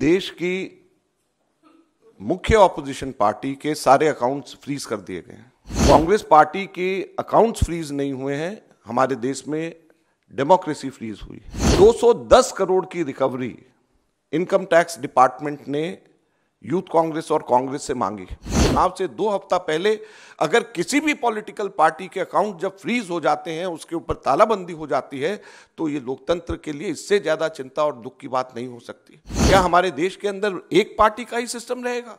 देश की मुख्य ऑपोजिशन पार्टी के सारे अकाउंट्स फ्रीज कर दिए गए हैं। कांग्रेस पार्टी के अकाउंट्स फ्रीज नहीं हुए हैं, हमारे देश में डेमोक्रेसी फ्रीज हुई। 210 करोड़ की रिकवरी इनकम टैक्स डिपार्टमेंट ने यूथ कांग्रेस और कांग्रेस से मांगी। चुनाव से 2 हफ्ता पहले अगर किसी भी पॉलिटिकल पार्टी के अकाउंट जब फ्रीज हो जाते हैं, उसके ऊपर तालाबंदी हो जाती है, तो ये लोकतंत्र के लिए इससे ज्यादा चिंता और दुख की बात नहीं हो सकती। क्या हमारे देश के अंदर एक पार्टी का ही सिस्टम रहेगा?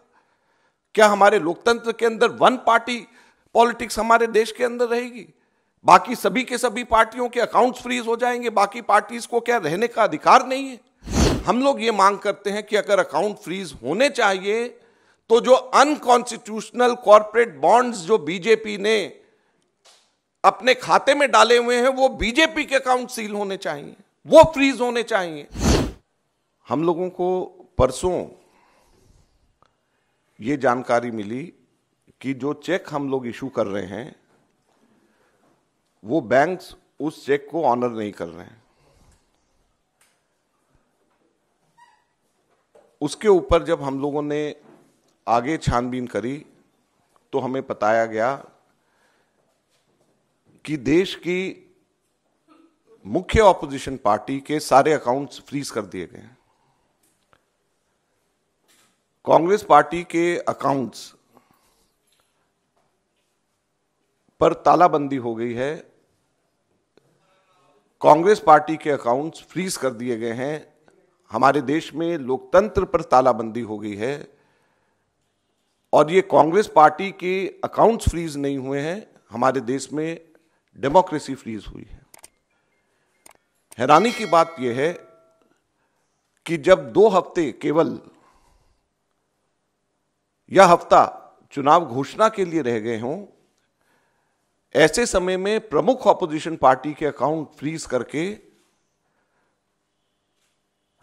क्या हमारे लोकतंत्र के अंदर वन पार्टी पॉलिटिक्स हमारे देश के अंदर रहेगी? बाकी सभी के सभी पार्टियों के अकाउंट्स फ्रीज हो जाएंगे? बाकी पार्टीज को क्या रहने का अधिकार नहीं है? हम लोग ये मांग करते हैं कि अगर अकाउंट फ्रीज होने चाहिए तो जो अनकॉन्स्टिट्यूशनल कॉर्पोरेट बॉन्ड्स जो बीजेपी ने अपने खाते में डाले हुए हैं, वो बीजेपी के अकाउंट सील होने चाहिए, वो फ्रीज होने चाहिए। हम लोगों को परसों ये जानकारी मिली कि जो चेक हम लोग इशू कर रहे हैं, वो बैंक्स उस चेक को ऑनर नहीं कर रहे हैं। उसके ऊपर जब हम लोगों ने आगे छानबीन करी तो हमें बताया गया कि देश की मुख्य ऑपोजिशन पार्टी के सारे अकाउंट्स फ्रीज कर दिए गए हैं। कांग्रेस पार्टी के अकाउंट्स पर तालाबंदी हो गई है। कांग्रेस पार्टी के अकाउंट्स फ्रीज कर दिए गए हैं। हमारे देश में लोकतंत्र पर तालाबंदी हो गई है और ये कांग्रेस पार्टी के अकाउंट्स फ्रीज नहीं हुए हैं, हमारे देश में डेमोक्रेसी फ्रीज हुई है। हैरानी की बात यह है कि जब 2 हफ्ते केवल यह हफ्ता चुनाव घोषणा के लिए रह गए हों, ऐसे समय में प्रमुख ऑपोजिशन पार्टी के अकाउंट फ्रीज करके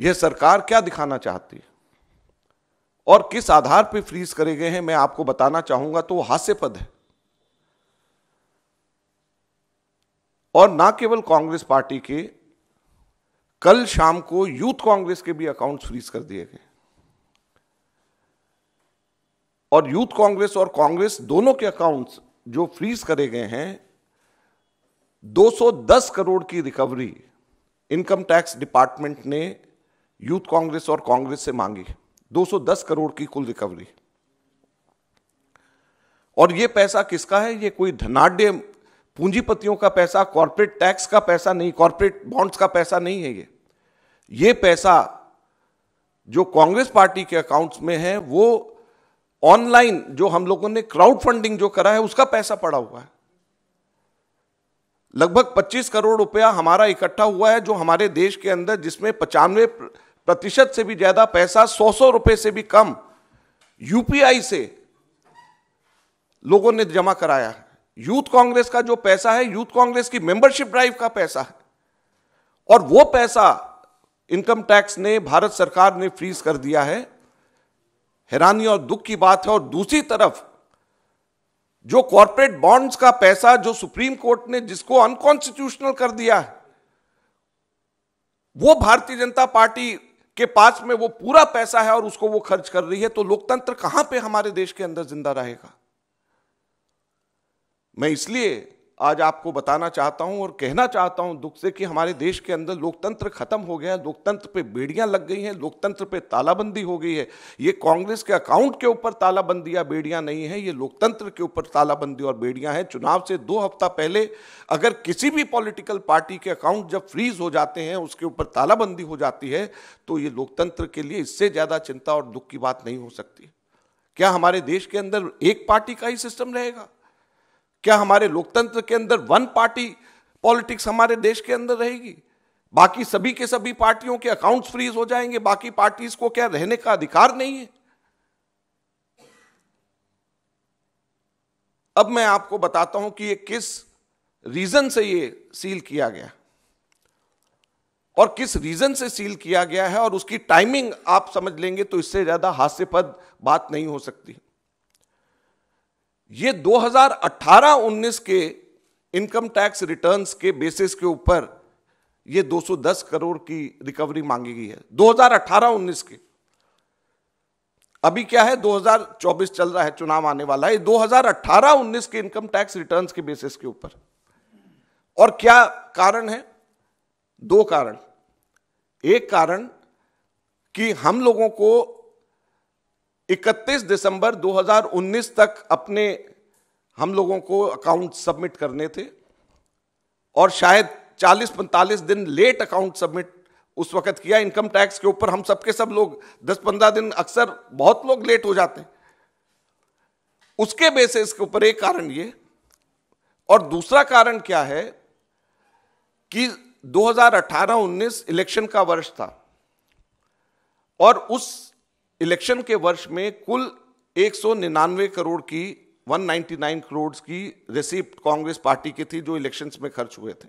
यह सरकार क्या दिखाना चाहती है और किस आधार पर फ्रीज करे गए हैं, मैं आपको बताना चाहूंगा तो हास्यास्पद है। और ना केवल कांग्रेस पार्टी के, कल शाम को यूथ कांग्रेस के भी अकाउंट्स फ्रीज कर दिए गए और यूथ कांग्रेस और कांग्रेस दोनों के अकाउंट्स जो फ्रीज करे गए हैं, 210 करोड़ की रिकवरी इनकम टैक्स डिपार्टमेंट ने यूथ कांग्रेस और कांग्रेस से मांगी। 210 करोड़ की कुल रिकवरी। और यह पैसा किसका है? यह कोई धनाढ्य पूंजीपतियों का पैसा, कॉर्पोरेट टैक्स का पैसा नहीं, कॉर्पोरेट बॉन्ड्स का पैसा नहीं है। ये पैसा जो कांग्रेस पार्टी के अकाउंट्स में है, वो ऑनलाइन जो हम लोगों ने क्राउड फंडिंग जो करा है, उसका पैसा पड़ा हुआ है। लगभग 25 करोड़ रुपया हमारा इकट्ठा हुआ है, जो हमारे देश के अंदर, जिसमें 95% से भी ज्यादा पैसा 100 रुपए से भी कम यूपीआई से लोगों ने जमा कराया है। यूथ कांग्रेस का जो पैसा है, यूथ कांग्रेस की मेंबरशिप ड्राइव का पैसा है और वो पैसा इनकम टैक्स ने, भारत सरकार ने फ्रीज कर दिया है। हैरानी और दुख की बात है। और दूसरी तरफ जो कॉर्पोरेट बॉन्ड्स का पैसा, जो सुप्रीम कोर्ट ने जिसको अनकॉन्स्टिट्यूशनल कर दिया है, वो भारतीय जनता पार्टी के पास में वो पूरा पैसा है और उसको वो खर्च कर रही है। तो लोकतंत्र कहां पे हमारे देश के अंदर जिंदा रहेगा? मैं इसलिए आज आपको बताना चाहता हूं और कहना चाहता हूं दुख से कि हमारे देश के अंदर लोकतंत्र खत्म हो गया है। लोकतंत्र पे बेड़ियां लग गई हैं, लोकतंत्र पे तालाबंदी हो गई है। ये कांग्रेस के अकाउंट के ऊपर तालाबंदी या बेड़ियां नहीं है, ये लोकतंत्र के ऊपर तालाबंदी और बेड़ियां हैं। चुनाव से 2 हफ्ता पहले अगर किसी भी पॉलिटिकल पार्टी के अकाउंट जब फ्रीज हो जाते हैं, उसके ऊपर तालाबंदी हो जाती है, तो ये लोकतंत्र के लिए इससे ज्यादा चिंता और दुख की बात नहीं हो सकती। क्या हमारे देश के अंदर एक पार्टी का ही सिस्टम रहेगा? क्या हमारे लोकतंत्र के अंदर वन पार्टी पॉलिटिक्स हमारे देश के अंदर रहेगी? बाकी सभी के सभी पार्टियों के अकाउंट्स फ्रीज हो जाएंगे? बाकी पार्टीज को क्या रहने का अधिकार नहीं है? अब मैं आपको बताता हूं कि ये किस रीजन से ये सील किया गया और किस रीजन से सील किया गया है, और उसकी टाइमिंग आप समझ लेंगे तो इससे ज्यादा हास्यास्पद बात नहीं हो सकती। ये 2018-19 के इनकम टैक्स रिटर्न्स के बेसिस के ऊपर ये 210 करोड़ की रिकवरी मांगी गई है 2018-19 के। अभी क्या है, 2024 चल रहा है, चुनाव आने वाला है, 2018-19 के इनकम टैक्स रिटर्न्स के बेसिस के ऊपर। और क्या कारण है? दो कारण। एक कारण कि हम लोगों को 31 दिसंबर 2019 तक हम लोगों को अकाउंट सबमिट करने थे, और शायद 40-45 दिन लेट अकाउंट सबमिट उस वक्त किया इनकम टैक्स के ऊपर। हम सबके सब लोग 10-15 दिन, अक्सर बहुत लोग लेट हो जाते हैं। उसके बेसिस के ऊपर एक कारण ये, और दूसरा कारण क्या है कि 2018-19 इलेक्शन का वर्ष था, और उस इलेक्शन के वर्ष में कुल 199 करोड़ की 199 करोड़ की रिसीप्ट कांग्रेस पार्टी की थी जो इलेक्शंस में खर्च हुए थे,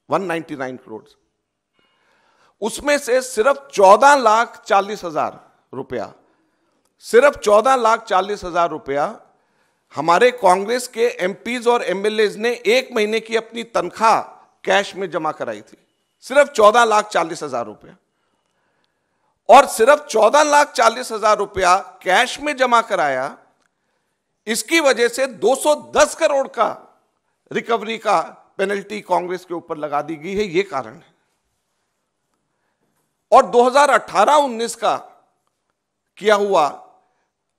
199 करोड़। उसमें से सिर्फ 14,40,000 रुपया, सिर्फ 14,40,000 रुपया हमारे कांग्रेस के एमपीज और एमएलएज ने एक महीने की अपनी तनख्वाह कैश में जमा कराई थी। सिर्फ 14,40,000 रुपया, और सिर्फ 14,40,000 रुपया कैश में जमा कराया। इसकी वजह से 210 करोड़ का रिकवरी का पेनल्टी कांग्रेस के ऊपर लगा दी गई है, यह कारण है। और 2018-19 का किया हुआ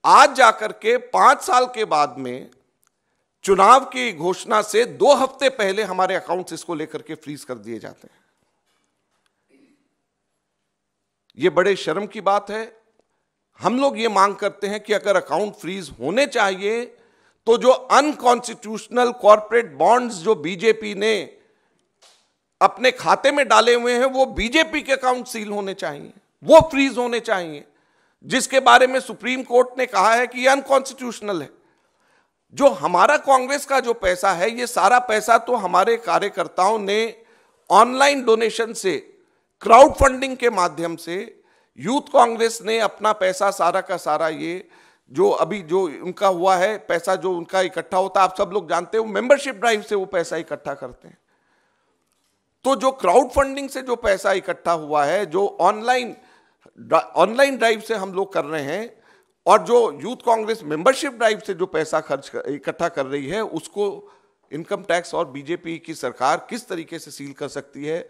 आज जाकर के 5 साल के बाद में चुनाव की घोषणा से 2 हफ्ते पहले हमारे अकाउंट्स इसको लेकर के फ्रीज कर दिए जाते हैं। यह बड़े शर्म की बात है। हम लोग ये मांग करते हैं कि अगर अकाउंट फ्रीज होने चाहिए तो जो अनकॉन्स्टिट्यूशनल कॉर्पोरेट बॉन्ड्स जो बीजेपी ने अपने खाते में डाले हुए हैं, वो बीजेपी के अकाउंट सील होने चाहिए, वो फ्रीज होने चाहिए, जिसके बारे में सुप्रीम कोर्ट ने कहा है कि ये अनकॉन्स्टिट्यूशनल है। जो हमारा कांग्रेस का जो पैसा है, ये सारा पैसा तो हमारे कार्यकर्ताओं ने ऑनलाइन डोनेशन से, क्राउड फंडिंग के माध्यम से, यूथ कांग्रेस ने अपना पैसा सारा का सारा, ये जो अभी जो उनका हुआ है पैसा जो उनका इकट्ठा होता है, आप सब लोग जानते हो, मेंबरशिप ड्राइव से वो पैसा इकट्ठा करते हैं। तो जो क्राउड फंडिंग से जो पैसा इकट्ठा हुआ है, जो ऑनलाइन ड्राइव से हम लोग कर रहे हैं, और जो यूथ कांग्रेस मेंबरशिप ड्राइव से जो पैसा इकट्ठा कर रही है, उसको इनकम टैक्स और बीजेपी की सरकार किस तरीके से सील कर सकती है,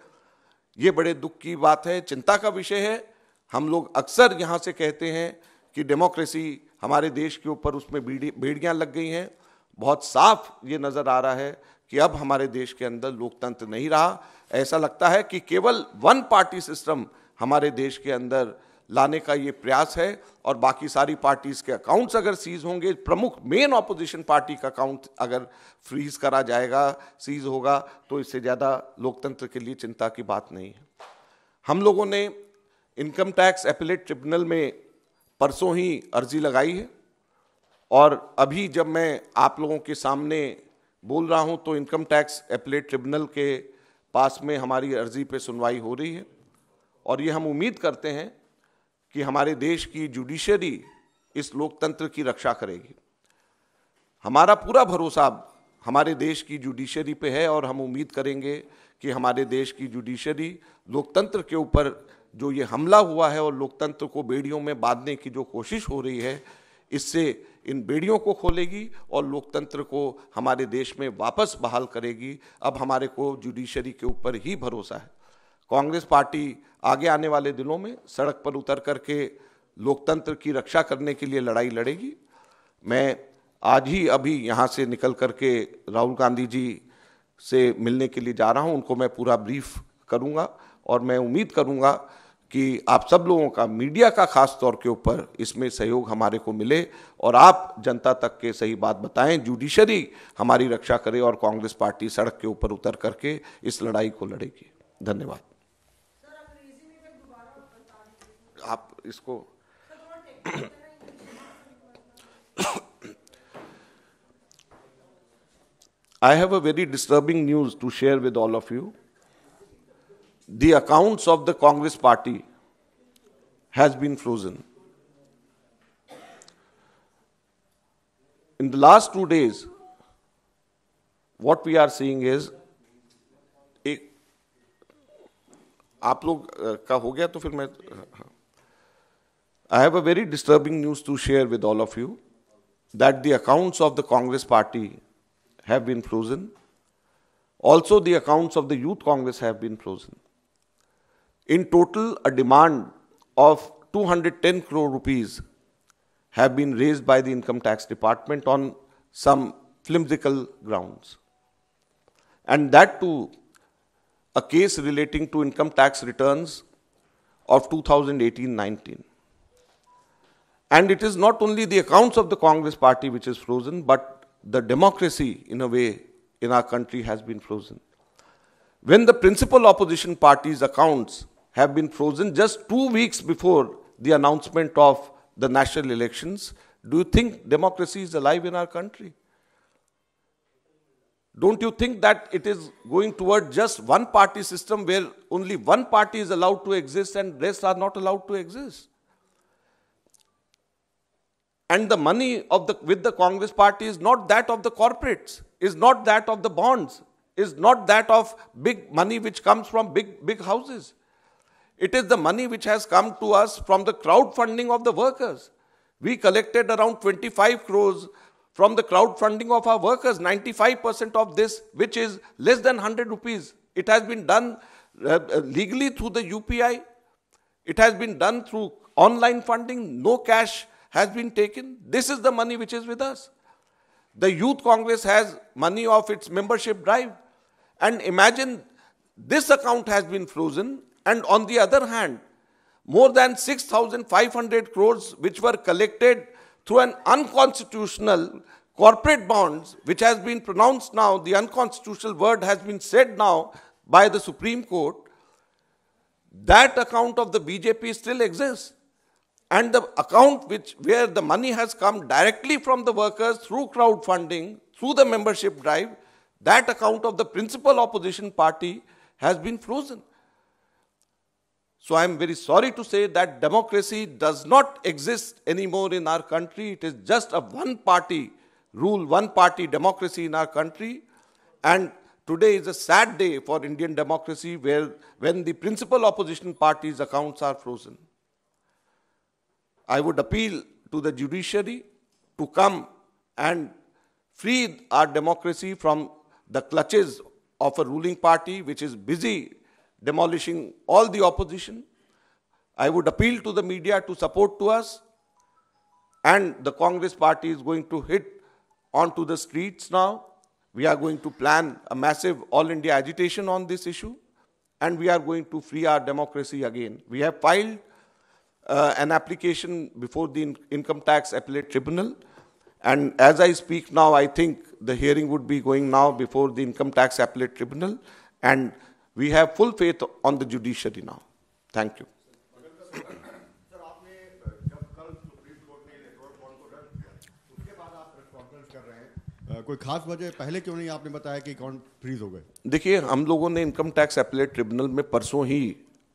ये बड़े दुख की बात है, चिंता का विषय है। हम लोग अक्सर यहाँ से कहते हैं कि डेमोक्रेसी हमारे देश के ऊपर उसमें बेड़ियाँ लग गई हैं। बहुत साफ ये नज़र आ रहा है कि अब हमारे देश के अंदर लोकतंत्र नहीं रहा। ऐसा लगता है कि केवल वन पार्टी सिस्टम हमारे देश के अंदर लाने का ये प्रयास है, और बाकी सारी पार्टीज के अकाउंट्स अगर सीज होंगे, प्रमुख मेन ऑपोजिशन पार्टी का अकाउंट अगर फ्रीज करा जाएगा, सीज होगा, तो इससे ज़्यादा लोकतंत्र के लिए चिंता की बात नहीं है। हम लोगों ने इनकम टैक्स एपेलेट ट्रिब्यूनल में परसों ही अर्जी लगाई है, और अभी जब मैं आप लोगों के सामने बोल रहा हूं तो इनकम टैक्स एपेलेट ट्रिब्यूनल के पास में हमारी अर्जी पे सुनवाई हो रही है, और ये हम उम्मीद करते हैं कि हमारे देश की जुडिशरी इस लोकतंत्र की रक्षा करेगी। हमारा पूरा भरोसा हमारे देश की जुडिशरी पे है, और हम उम्मीद करेंगे कि हमारे देश की जुडिशरी लोकतंत्र के ऊपर जो ये हमला हुआ है और लोकतंत्र को बेड़ियों में बांधने की जो कोशिश हो रही है, इससे इन बेड़ियों को खोलेगी और लोकतंत्र को हमारे देश में वापस बहाल करेगी। अब हमारे को जुडिशरी के ऊपर ही भरोसा है। कांग्रेस पार्टी आगे आने वाले दिनों में सड़क पर उतर करके लोकतंत्र की रक्षा करने के लिए लड़ाई लड़ेगी। मैं आज ही अभी यहाँ से निकल करके राहुल गांधी जी से मिलने के लिए जा रहा हूँ, उनको मैं पूरा ब्रीफ करूँगा, और मैं उम्मीद करूँगा कि आप सब लोगों का, मीडिया का खास तौर के ऊपर इसमें सहयोग हमारे को मिले, और आप जनता तक के सही बात बताएं, जुडिशरी हमारी रक्षा करे, और कांग्रेस पार्टी सड़क के ऊपर उतर करके इस लड़ाई को लड़ेगी। धन्यवाद। आप इसको I have a very disturbing news to share with all of you. The accounts of the Congress party has been frozen. In the last 2 days, what we are seeing is, आप लोग का हो गया तो फिर मैं, I have a very disturbing news to share with all of you, that the accounts of the Congress party have been frozen. Also, the accounts of the Youth Congress have been frozen. In total, a demand of 210 crore rupees have been raised by the Income Tax Department on some flimsical grounds. And that too, a case relating to income tax returns of 2018-19. And it is not only the accounts of the Congress party which is frozen, but the democracy, in a way, in our country has been frozen. When the principal opposition party's accounts have been frozen just 2 weeks before the announcement of the national elections, do you think democracy is alive in our country? Don't you think that it is going toward just one party system where only one party is allowed to exist and rest are not allowed to exist? And the money with the Congress party is not that of the corporates, is not that of the bonds, is not that of big money which comes from big houses. It is the money which has come to us from the crowdfunding of the workers. We collected around 25 crores from the crowdfunding of our workers, 95% of this, which is less than 100 rupees. It has been done legally through the UPI. It has been done through online funding. No cash has been taken. This is the money which is with us. The Youth Congress has money of its membership drive. And imagine this account has been frozen, and on the other hand, more than 6,500 crores which were collected through an unconstitutional corporate bonds, which has been pronounced now, the unconstitutional word has been said now by the Supreme Court, that account of the BJP still exists. And the account where the money has come directly from the workers through crowdfunding, through the membership drive, that account of the principal opposition party has been frozen. So I am very sorry to say that democracy does not exist anymore in our country. It is just a one-party rule, one-party democracy in our country. And today is a sad day for Indian democracy when the principal opposition party's accounts are frozen. I would appeal to the judiciary to come and free our democracy from the clutches of a ruling party which is busy demolishing all the opposition. I would appeal to the media to support to us, and the Congress party is going to hit onto the streets now. We are going to plan a massive all India agitation on this issue, and we are going to free our democracy again. We have filed an application before the Income Tax Appellate Tribunal, and as I speak now, I think the hearing would be going now before the Income Tax Appellate Tribunal, and we have full faith on the judiciary now. Thank you. Sir, आपने जब कल supreme court ने electoral bond को रद्द किया, उसके बाद आप प्रेस कॉन्फ्रेंस कर रहे हैं, कोई खास वजह पहले क्यों नहीं आपने बताया कि अकाउंट फ्रीज हो गए? देखिए, हम लोगों ने इनकम टैक्स एपीलेट ट्रिब्यूनल में परसों ही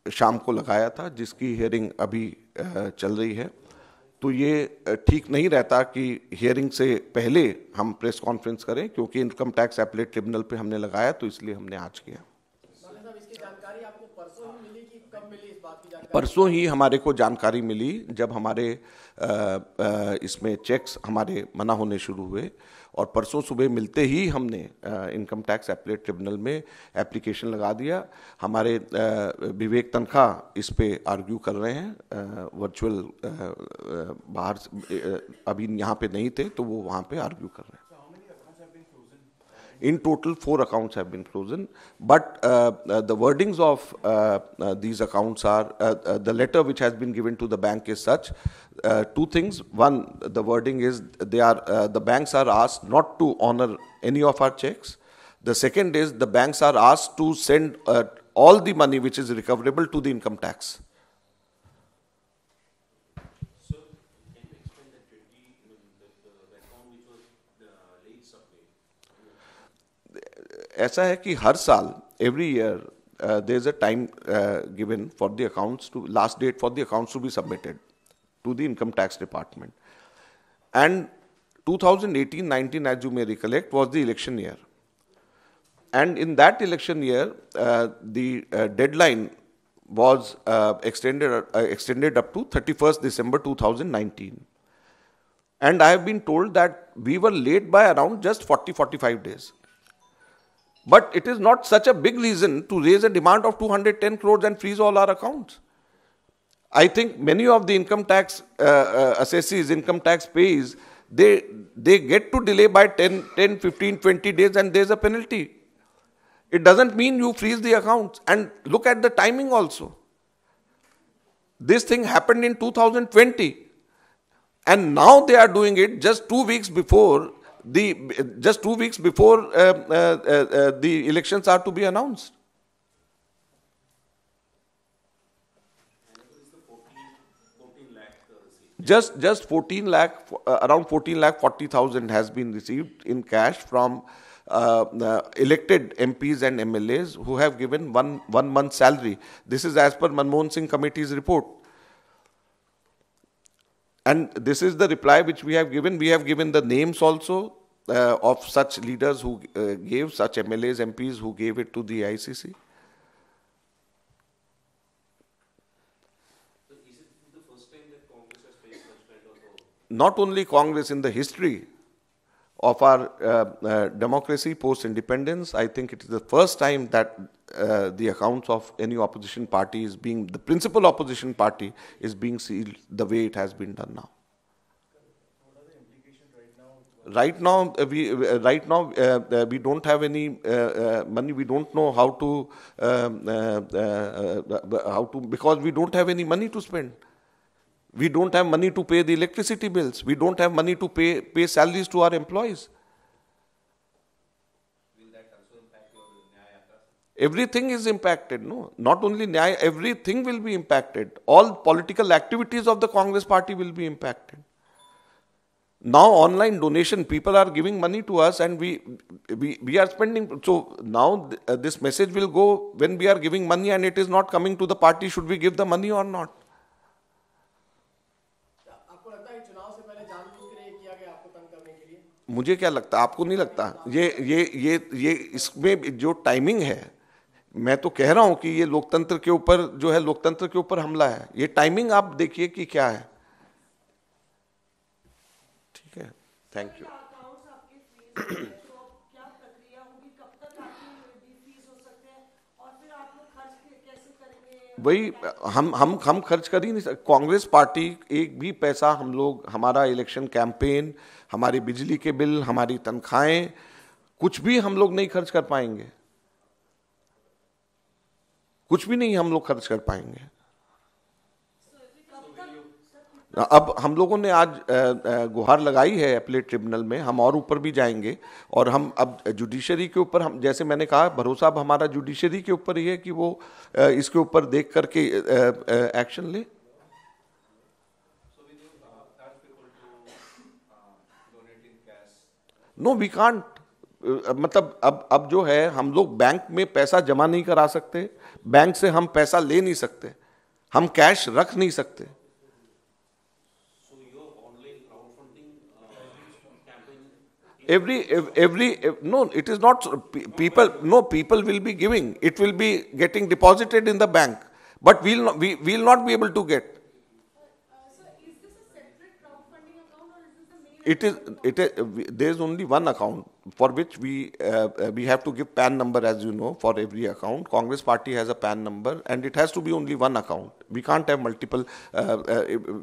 शाम को लगाया था, जिसकी हियरिंग अभी चल रही है। तो ये ठीक नहीं रहता कि हियरिंग से पहले हम प्रेस कॉन्फ्रेंस करें, क्योंकि इनकम टैक्स एपीलेट ट्रिब्यूनल पे हमने लगाया, तो इसलिए हमने आज किया। परसों ही हमारे को जानकारी मिली, जब हमारे इसमें चेक्स हमारे मना होने शुरू हुए, और परसों सुबह मिलते ही हमने इनकम टैक्स एपीलेट ट्रिब्यूनल में एप्लीकेशन लगा दिया। हमारे विवेक तनखा इस पे आर्ग्यू कर रहे हैं, वर्चुअल बाहर अभी यहाँ पे नहीं थे, तो वो वहाँ पे आर्ग्यू कर रहे हैं। In total, 4 accounts have been frozen, but the wordings of these accounts are, the letter which has been given to the bank is such, 2 things. One, the wording is the banks are asked not to honor any of our checks. The second is the banks are asked to send all the money which is recoverable to the income tax. ऐसा है कि हर साल every year there is a time given for the accounts to, last date for the accounts to be submitted to the income tax department, and 2018-19, as you may recollect, was the election year, and in that election year the deadline was extended up to 31st December 2019. And I have been told that we were late by around just 40-45 days. But it is not such a big reason to raise a demand of 210 crores and freeze all our accounts. I think many of the income tax assessees, income tax payees, they get to delay by 10, 15, 20 days and there's a penalty. It doesn't mean you freeze the accounts. And look at the timing also. This thing happened in 2020. And now they are doing it just 2 weeks before the elections are to be announced. Just 14 lakh, around 14 lakh 40,000 has been received in cash from elected MPs and MLAs who have given one month's salary. This is as per Manmohan Singh Committee's report. And this is the reply which we have given. We have given the names also of such leaders who gave, such MLAs, MPs who gave it to the ICC. Not only Congress, in the history of our democracy post-independence, I think it is the first time that the accounts of any opposition party is being, the principal opposition party is being sealed the way it has been done now. What are the implications right now? We don't have any money. We don't know how to, because we don't have any money to spend. We don't have money to pay the electricity bills. We don't have money to pay salaries to our employees. Will that also impact your Nyaya Yatra? Everything is impacted, no? Not only Nyaya, everything will be impacted. All political activities of the Congress party will be impacted. Now online donation, people are giving money to us and we are spending. So now this message will go, when we are giving money and it is not coming to the party, should we give the money or not? मुझे क्या लगता है, आपको नहीं लगता? ये इसमें जो टाइमिंग है, मैं तो कह रहा हूं कि ये लोकतंत्र के ऊपर जो है, लोकतंत्र के ऊपर हमला है. ये टाइमिंग आप देखिए कि क्या है. ठीक है, थैंक यू. वही हम खर्च कर ही नहीं सकते. कांग्रेस पार्टी एक भी पैसा हम लोग, हमारा इलेक्शन कैंपेन, हमारी बिजली के बिल, हमारी तनख्वाहें, कुछ भी हम लोग नहीं खर्च कर पाएंगे. कुछ भी नहीं हम लोग खर्च कर पाएंगे. अब हम लोगों ने आज गुहार लगाई है एपलेट ट्रिब्यूनल में. हम और ऊपर भी जाएंगे और हम अब जुडिशरी के ऊपर, हम जैसे मैंने कहा, भरोसा अब हमारा जुडिशरी के ऊपर ही है कि वो इसके ऊपर देख करके एक्शन ले. No we can't. मतलब अब जो है, हम लोग बैंक में पैसा जमा नहीं करा सकते, बैंक से हम पैसा ले नहीं सकते, हम कैश रख नहीं सकते. No, it is not people. No, people will be giving. It will be getting deposited in the bank, but we will not be able to get. So, is this a separate crowdfunding account or is this the main? It is. There is only one account for which we have to give PAN number, as you know, for every account. Congress party has a PAN number, and it has to be only one account. We can't have multiple.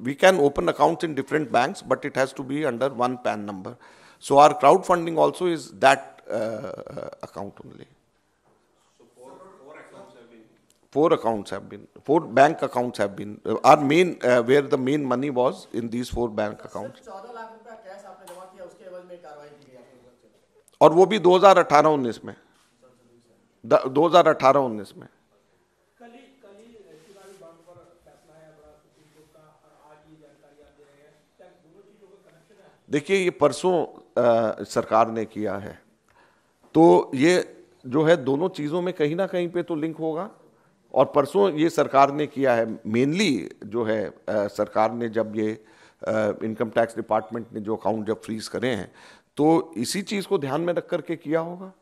We can open accounts in different banks, but it has to be under one PAN number. So our crowdfunding also is that account only. So four bank accounts have been. Our main, where the main money was in these 4 bank accounts. 14 lakh रुपया cash आपने जमा किया, उसके एवज में कार्रवाई की गई आपके ऊपर. और वो भी 2018-19 में. 2018-19 में. देखिए, ये परसों सरकार ने किया है, तो ये जो है दोनों चीज़ों में कहीं ना कहीं पे तो लिंक होगा. और परसों ये सरकार ने किया है, मेनली जो है सरकार ने जब ये इनकम टैक्स डिपार्टमेंट ने जो अकाउंट जब फ्रीज करे हैं, तो इसी चीज़ को ध्यान में रख करके किया होगा.